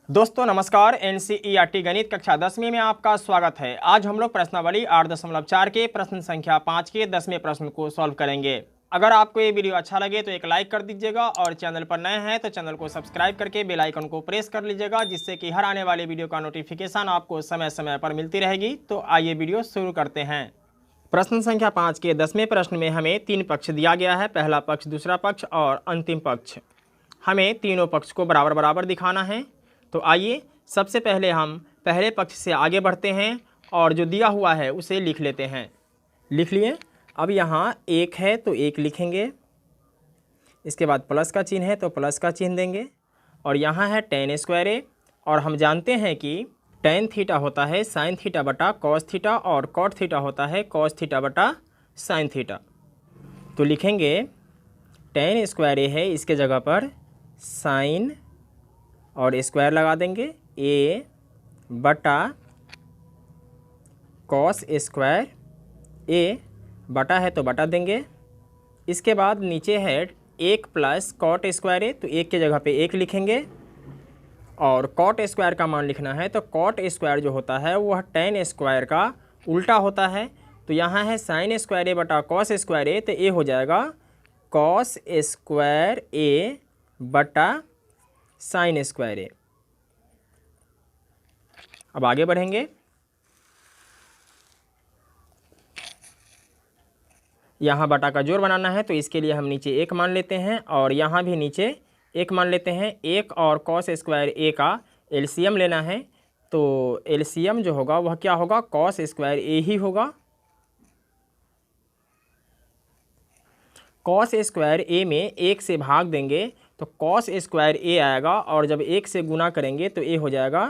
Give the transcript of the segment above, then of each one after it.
दोस्तों नमस्कार। एनसीईआरटी गणित कक्षा 10वीं में आपका स्वागत है। आज हम लोग प्रश्नावली 8.4 के प्रश्न संख्या 5 के 10वें प्रश्न को सॉल्व करेंगे। अगर आपको ये वीडियो अच्छा लगे तो एक लाइक कर दीजिएगा और चैनल पर नए हैं तो चैनल को सब्सक्राइब करके बेल आइकन को प्रेस कर लीजिएगा, जिससे कि हर आने वाले वीडियो का नोटिफिकेशन आपको समय समय पर मिलती रहेगी। तो आइए वीडियो शुरू करते हैं। प्रश्न संख्या 5 के 10वें प्रश्न में हमें 3 पक्ष दिया गया है, पहला पक्ष, दूसरा पक्ष और अंतिम पक्ष। हमें तीनों पक्ष को बराबर बराबर दिखाना है। तो आइए सबसे पहले हम पहले पक्ष से आगे बढ़ते हैं और जो दिया हुआ है उसे लिख लेते हैं। लिख लिए। अब यहाँ 1 है तो 1 लिखेंगे, इसके बाद प्लस का चिन्ह है तो प्लस का चिन्ह देंगे, और यहाँ है tan स्क्वायर ए, और हम जानते हैं कि tan थीटा होता है sin थीटा बटा cos थीटा और cot थीटा होता है cos थीटा बटा sin थीटा। तो लिखेंगे tan स्क्वायर ए है, इसके जगह पर sin और स्क्वायर लगा देंगे a बटा cos स्क्वायर a, बटा है तो बटा देंगे। इसके बाद नीचे है 1 प्लस कॉट स्क्वायर ए, तो 1 के जगह पे 1 लिखेंगे, और कॉट स्क्वायर का मान लिखना है तो कॉट स्क्वायर जो होता है वह tan स्क्वायर का उल्टा होता है। तो यहाँ है sin स्क्वायर ए बटा cos स्क्वायर ए, तो ए हो जाएगा cos स्क्वायर ए बटा sin स्क्वायर ए। अब आगे बढ़ेंगे। यहाँ बटा का जोड़ बनाना है तो इसके लिए हम नीचे 1 मान लेते हैं और यहाँ भी नीचे 1 मान लेते हैं। 1 और cos स्क्वायर ए का एलसीएम लेना है, तो एलसीएम जो होगा वह क्या होगा, cos स्क्वायर ए ही होगा। cos स्क्वायर ए में 1 से भाग देंगे तो cos स्क्वायर ए आएगा, और जब 1 से गुना करेंगे तो ए हो जाएगा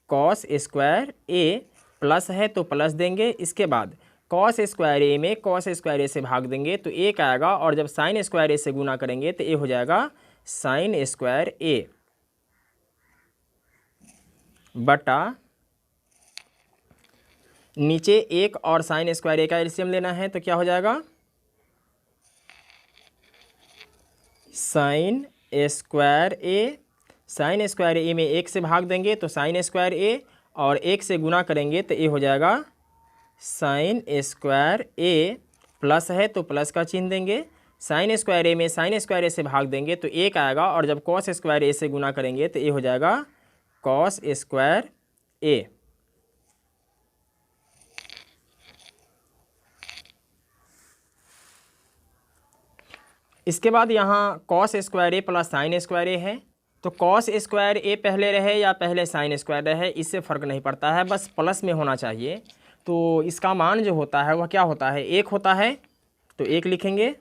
cos स्क्वायर ए, प्लस है तो प्लस देंगे। इसके बाद cos स्क्वायर ए में cos स्क्वायर ए से भाग देंगे तो 1 आएगा, और जब sin स्क्वायर ए से गुना करेंगे तो ए हो जाएगा sin स्क्वायर ए बटा, नीचे 1 और sin स्क्वायर ए का एलसीएम लेना है तो क्या हो जाएगा, sin स्क्वायर ए। sin स्क्वायर ए में 1 से भाग देंगे तो sin स्क्वायर ए, और 1 से गुना करेंगे तो ए हो जाएगा sin स्क्वायर ए, प्लस है तो प्लस का चिन्ह देंगे। sin स्क्वायर ए में sin स्क्वायर ए से भाग देंगे तो 1 आएगा, और जब cos स्क्वायर ए से गुना करेंगे तो ए हो जाएगा cos स्क्वायर ए। इसके बाद यहाँ cos square a plus sin square ए है, तो cos स्क्वायर ए पहले रहे या पहले sin स्क्वायर रहे इससे फ़र्क नहीं पड़ता है, बस प्लस में होना चाहिए। तो इसका मान जो होता है वह क्या होता है, 1 होता है, तो 1 लिखेंगे,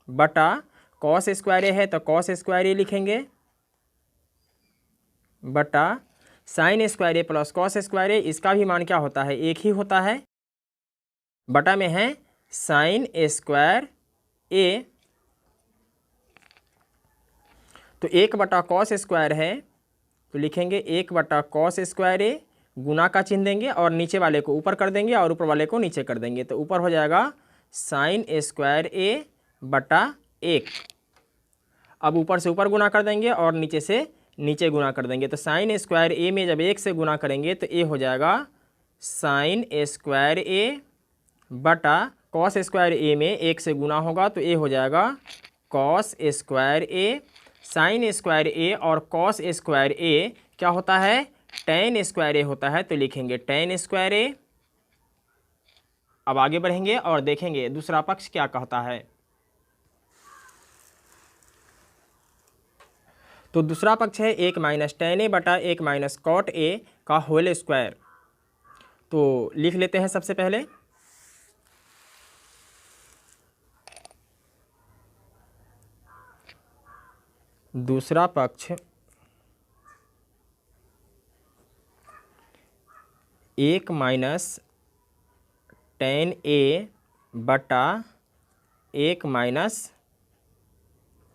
बटा cos स्क्वायर ए है तो cos स्क्वायर ए लिखेंगे, बटा sin square a plus cos square ए, इसका भी मान क्या होता है, 1 ही होता है, बटा में है sin स्क्वायर ए। तो 1 बटा cos स्क्वायर है तो लिखेंगे 1 बटा cos स्क्वायर ए, गुना का चिन्ह देंगे और नीचे वाले को ऊपर कर देंगे और ऊपर वाले को नीचे कर देंगे, तो ऊपर हो जाएगा sin स्क्वायर ए बटा 1। अब ऊपर से ऊपर गुना कर देंगे और नीचे से नीचे गुना कर देंगे, तो sin स्क्वायर ए में जब 1 से गुना करेंगे तो ए हो जाएगा sin स्क्वायर ए बटा cos स्क्वायर ए में 1 से गुना होगा तो ए हो जाएगा cos स्क्वायर ए। sin स्क्वायर ए और cos स्क्वायर ए क्या होता है, tan स्क्वायर ए होता है, तो लिखेंगे tan स्क्वायर ए। अब आगे बढ़ेंगे और देखेंगे दूसरा पक्ष क्या कहता है। तो दूसरा पक्ष है 1 माइनस tan ए बटा 1 माइनस cot ए का होल स्क्वायर। तो लिख लेते हैं सबसे पहले। दूसरा पक्ष 1 माइनस tan ए बटा 1 माइनस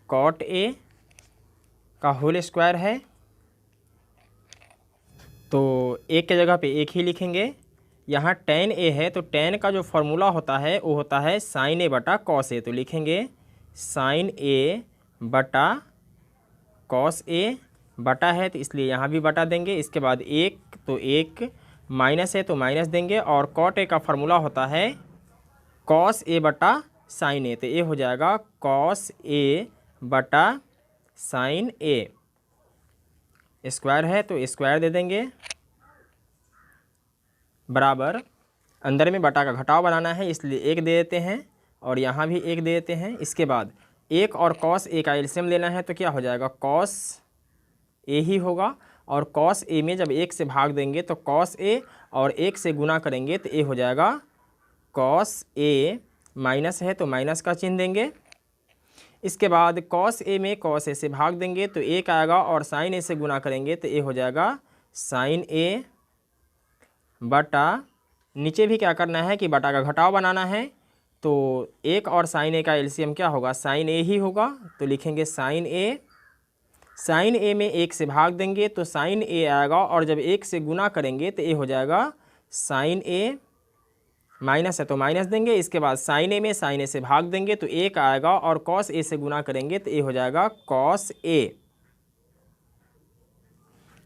cot ए का होल स्क्वायर है, तो 1 के जगह पे 1 ही लिखेंगे। यहाँ tan ए है तो tan का जो फॉर्मूला होता है वो होता है sin ए बटा cos ए, तो लिखेंगे sin ए बटा cos ए बटा है तो इसलिए यहाँ भी बटा देंगे। इसके बाद एक, तो एक, माइनस है तो माइनस देंगे, और कॉट ए का फॉर्मूला होता है कॉस ए बटा साइन ए, तो ये हो जाएगा कॉस ए बटा साइन ए। स्क्वायर है तो स्क्वायर दे देंगे, बराबर, अंदर में बटा का घटाव बनाना है इसलिए एक दे देते हैं, और यहाँ भी एक दे देते हैं। इसके बाद एक और कॉस ए का एलसीएम लेना है तो क्या हो जाएगा, कॉस ए ही होगा, और कॉस ए में जब एक से भाग देंगे तो कॉस ए, और एक से गुना करेंगे तो ए हो जाएगा कॉस ए, माइनस है तो माइनस का चिन्ह देंगे। इसके बाद कॉस ए में कॉस ए से भाग देंगे तो एक आएगा, और साइन ए से गुना करेंगे तो ए हो जाएगा साइन ए बटा, नीचे भी क्या करना है कि बटा का घटाव बनाना है, तो एक और साइन ए का एलसीएम क्या होगा, साइन ए ही होगा, तो लिखेंगे साइन ए। साइन ए में एक से भाग देंगे तो साइन ए आएगा, और जब एक से गुना करेंगे तो ए हो जाएगा साइन ए, माइनस है तो माइनस देंगे। इसके बाद साइन ए में साइन ए से भाग देंगे तो एक आएगा, और कॉस ए से गुना करेंगे तो ए हो जाएगा कॉस ए।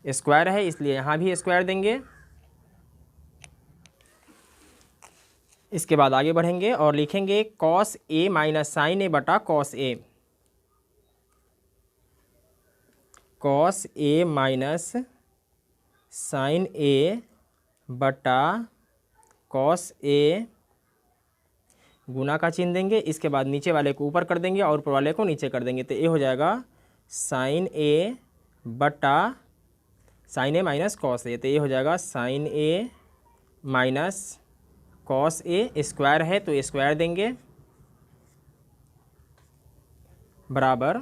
स्क्वायर है इसलिए यहाँ भी स्क्वायर देंगे। इसके बाद आगे बढ़ेंगे और लिखेंगे कॉस ए माइनस साइन ए बटा cos A. Cos A minus sign ए बटा कॉस ए, गुना का चिन्ह देंगे। इसके बाद नीचे वाले को ऊपर कर देंगे और ऊपर वाले को नीचे कर देंगे, तो ए हो जाएगा साइन ए बटा sign A minus cos A, तो ये हो जाएगा sign A minus cos A. Square है तो स्क्वायर देंगे, बराबर।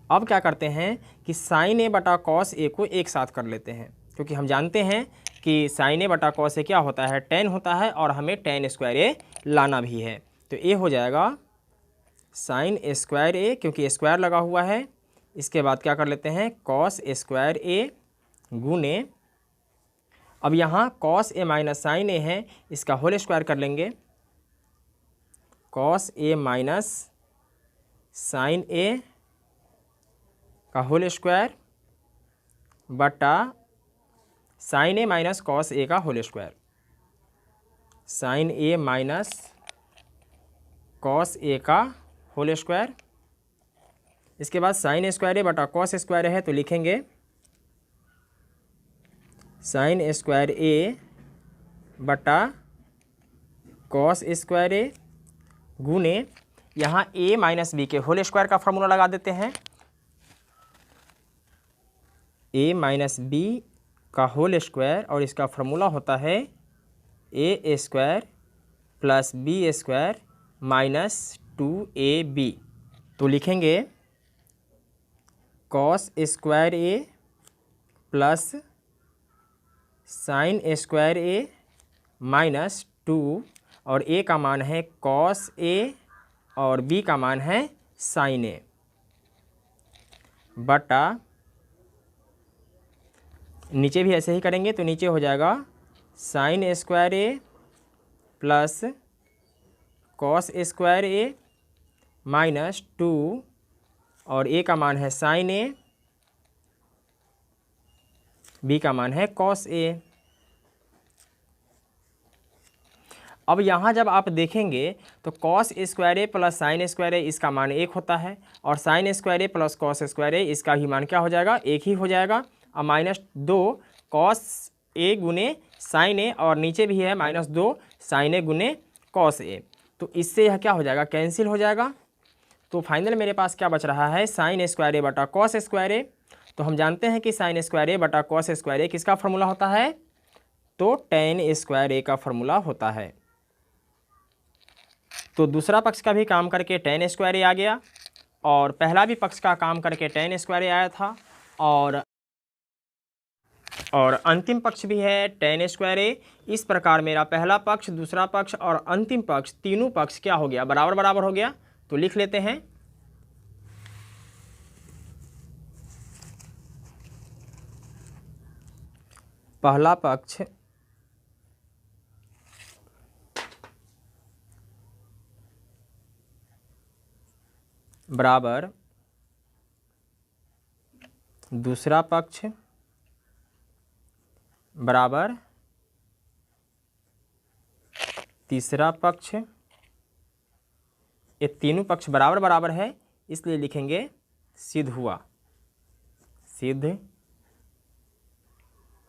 अब क्या करते हैं कि साइन ए बटा कॉस ए को एक साथ कर लेते हैं, क्योंकि हम जानते हैं कि साइन ए बटा कॉस ए क्या होता है, टेन होता है, और हमें टेन स्क्वायर ए लाना भी है। तो ए हो जाएगा साइन स्क्वायर ए, क्योंकि स्क्वायर लगा हुआ है। इसके बाद क्या कर लेते हैं, कॉस स्क्वायर ए गुने, अब यहाँ कॉस ए माइनस साइन ए है, इसका होल स्क्वायर कर लेंगे, कॉस ए माइनस साइन ए का होल स्क्वायर बटा sign A minus cos A का whole square, sign A minus cos A का होल स्क्वायर। इसके बाद साइन स्क्वायर ए बटा कॉस स्क्वायर है तो लिखेंगे साइन स्क्वायर ए बटा कॉस स्क्वायर ए गुने, यहाँ ए माइनस बी के होल स्क्वायर का फॉर्मूला लगा देते हैं, ए माइनस बी का होल स्क्वायर, और इसका फॉर्मूला होता है a square plus b square minus 2ab। तो लिखेंगे cos square a plus sine square a minus 2, और ए का मान है कॉस ए और बी का मान है साइन ए, बटा, नीचे भी ऐसे ही करेंगे तो नीचे हो जाएगा sign square a plus cos square a minus 2, और ए का मान है साइन ए, बी का मान है कॉस ए। अब यहाँ जब आप देखेंगे तो cos square a plus sine square ए इसका मान एक होता है, और sign square a plus cos square ए इसका भी मान क्या हो जाएगा, एक ही हो जाएगा। अब माइनस 2 कॉस ए गुने साइन ए, और नीचे भी है माइनस 2 साइन ए गुने कॉस ए, तो इससे यह क्या हो जाएगा, कैंसिल हो जाएगा। तो फाइनल मेरे पास क्या बच रहा है, साइन स्क्वायर ए बटा कॉस स्क्वायर ए। तो हम जानते हैं कि साइन स्क्वायर ए बटा कॉस स्क्वायर ए किसका फॉर्मूला होता है, तो टेन स्क्वायर ए का फॉर्मूला होता है। तो दूसरा पक्ष का भी काम करके टेन स्क्वायर ए आ गया, और पहला भी पक्ष का काम करके टेन स्क्वायर ए आया था, और अंतिम पक्ष भी है टेन स्क्वायर ए। इस प्रकार मेरा पहला पक्ष, दूसरा पक्ष और अंतिम पक्ष, तीनों पक्ष क्या हो गया, बराबर बराबर हो गया। तो लिख लेते हैं पहला पक्ष बराबर दूसरा पक्ष बराबर तीसरा पक्ष। ये तीनों पक्ष बराबर बराबर है, इसलिए लिखेंगे सिद्ध हुआ, सिद्ध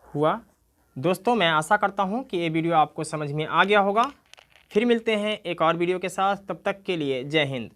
हुआ। दोस्तों मैं आशा करता हूँ कि ये वीडियो आपको समझ में आ गया होगा। फिर मिलते हैं एक और वीडियो के साथ, तब तक के लिए जय हिंद।